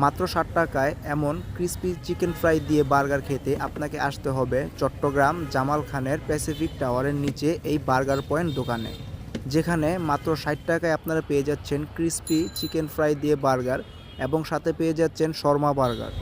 মাত্র 60 টাকায় এমন ক্রিস্পি চিকেন ফ্রাই দিয়ে বার্গার খেতে আপনাকে আসতে হবে চট্টগ্রাম জামাল খানের প্যাসিফিক টাওয়ারের নিচে এই বার্গার পয়েন্ট দোকানে, যেখানে মাত্র 60 টাকায় আপনারা পেয়ে যাচ্ছেন ক্রিস্পি চিকেন ফ্রাই দিয়ে বার্গার এবং সাথে পেয়ে যাচ্ছেন শর্মা বার্গার।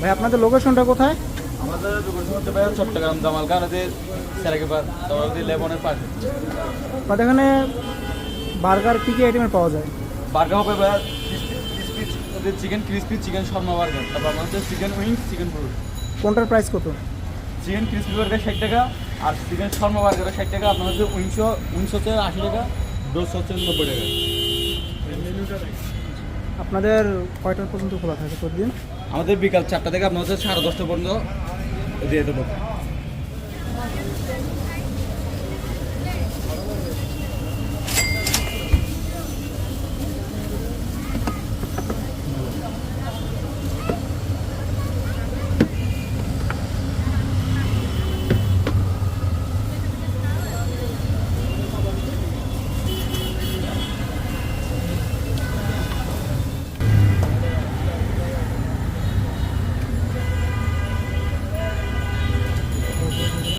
ভাই আপনাদের লোকেশনটা কোথায়? আমাদের লোকেশন হচ্ছে ভাই চট্টগ্রাম জামাল খানের সেরাকিপার টাওয়ার লেবনের পাশে। আপনাদের এখানে বার্গার কী কী আইটেমের পাওয়া যায়? বার্গার হবে ভাই crispy chicken, crispy chicken Sharma burger, তারপর আমাদের চিকেন উইংস, চিকেন ব্রোল। কোনটার প্রাইস কত? চিকেন ক্রিসপি বার্গার 60 টাকা আর চিকেন শর্মা বার্গার 60 টাকা। আপনার হচ্ছে উইংস হচ্ছে 80 টাকা, ব্রোস হচ্ছে 90 টাকা। আপনাদের কয়টার পর্যন্ত খোলা থাকে প্রতিদিন? আমাদের বিকাল 4টা থেকে আপনার হচ্ছে 10:30 পর্যন্ত দিয়ে দেবো।